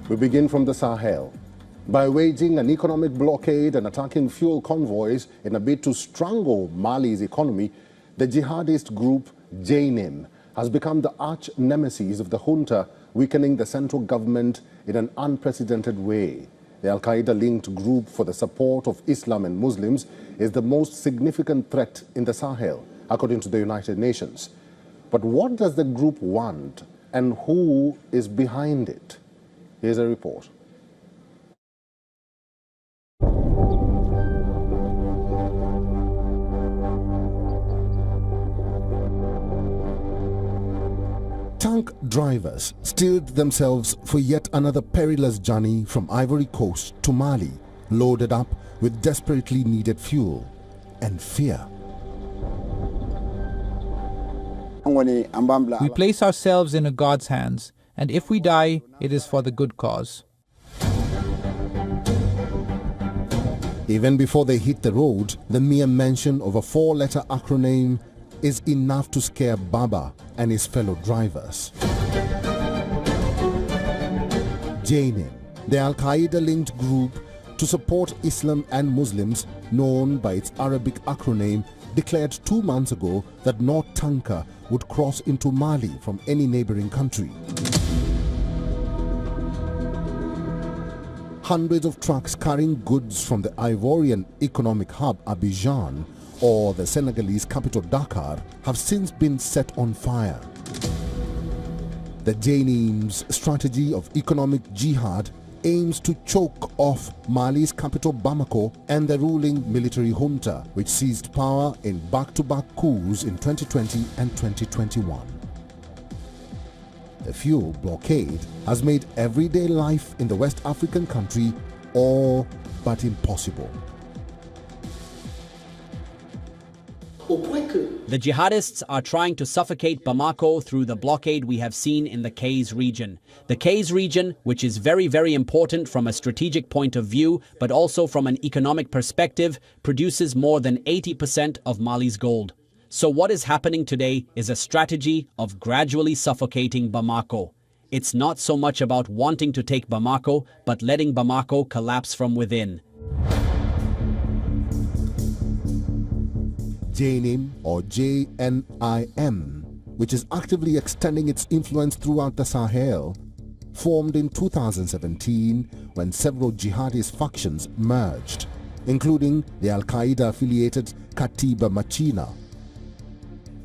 We begin from the Sahel. By waging an economic blockade and attacking fuel convoys in a bid to strangle Mali's economy, the jihadist group JNIM has become the arch nemesis of the junta, weakening the central government in an unprecedented way. The Al-Qaeda-linked group for the support of Islam and Muslims is the most significant threat in the Sahel, according to the United Nations. But what does the group want, and who is behind it? Here's a report. Tank drivers steeled themselves for yet another perilous journey from Ivory Coast to Mali, loaded up with desperately needed fuel and fear. We place ourselves in a God's hands, and if we die, it is for the good cause. Even before they hit the road, the mere mention of a four-letter acronym is enough to scare Baba and his fellow drivers. JNIM, the Al-Qaeda-linked group to support Islam and Muslims, known by its Arabic acronym, declared 2 months ago that no tanker would cross into Mali from any neighboring country. Hundreds of trucks carrying goods from the Ivorian economic hub Abidjan or the Senegalese capital Dakar have since been set on fire. The JNIM's strategy of economic jihad aims to choke off Mali's capital Bamako and the ruling military junta, which seized power in back-to-back coups in 2020 and 2021. The fuel blockade has made everyday life in the West African country all but impossible. The jihadists are trying to suffocate Bamako through the blockade we have seen in the Kays region. The Kays region, which is very, very important from a strategic point of view, but also from an economic perspective, produces more than 80% of Mali's gold. So what is happening today is a strategy of gradually suffocating Bamako. It's not so much about wanting to take Bamako, but letting Bamako collapse from within. JNIM or JNIM, which is actively extending its influence throughout the Sahel, formed in 2017 when several jihadist factions merged, including the Al-Qaeda-affiliated Katiba Machina.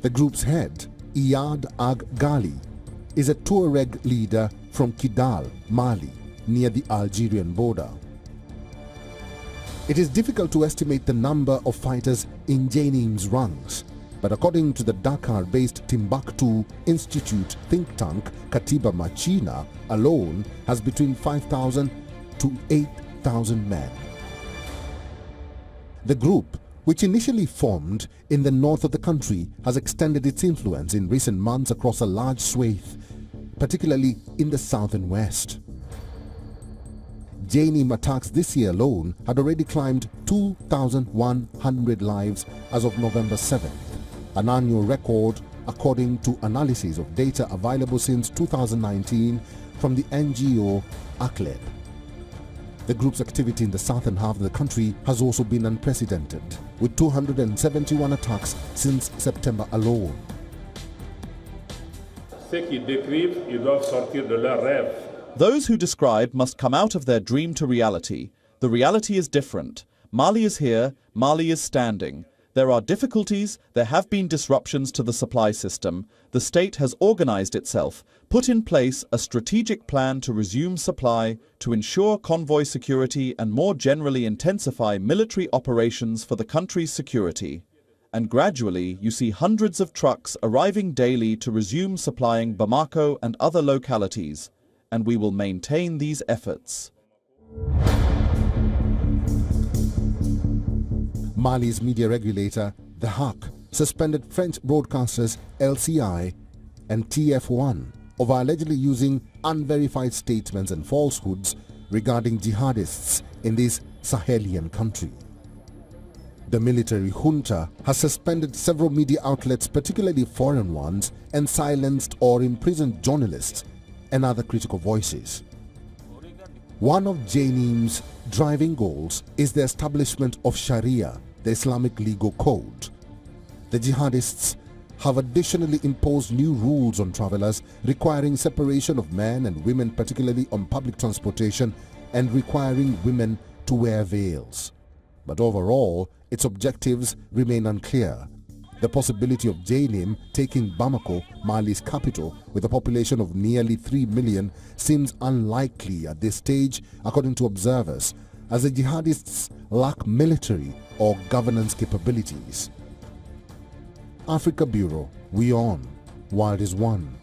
The group's head, Iyad Ag Ghali, is a Tuareg leader from Kidal, Mali, near the Algerian border. It is difficult to estimate the number of fighters in JNIM's ranks, but according to the Dakar-based Timbuktu Institute think tank, Katiba Machina alone has between 5,000 to 8,000 men. The group, which initially formed in the north of the country, has extended its influence in recent months across a large swathe, particularly in the south and west. JNIM attacks this year alone had already climbed 2,100 lives as of November 7th, an annual record according to analysis of data available since 2019 from the NGO ACLED. The group's activity in the southern half of the country has also been unprecedented, with 271 attacks since September alone. Those who describe must come out of their dream to reality. The reality is different. Mali is here, Mali is standing. There are difficulties, there have been disruptions to the supply system. The state has organized itself, put in place a strategic plan to resume supply, to ensure convoy security and more generally intensify military operations for the country's security. And gradually you see hundreds of trucks arriving daily to resume supplying Bamako and other localities. And we will maintain these efforts. Mali's media regulator, the HAC, suspended French broadcasters LCI and TF1 over allegedly using unverified statements and falsehoods regarding jihadists in this Sahelian country. The military junta has suspended several media outlets, particularly foreign ones, and silenced or imprisoned journalists and other critical voices. One of JNIM's driving goals is the establishment of Sharia, the Islamic legal code. The jihadists have additionally imposed new rules on travelers requiring separation of men and women, particularly on public transportation, and requiring women to wear veils. But overall, its objectives remain unclear. The possibility of JNIM taking Bamako, Mali's capital, with a population of nearly 3 million, seems unlikely at this stage, according to observers, as the jihadists lack military or governance capabilities. Africa Bureau, WION, World is One.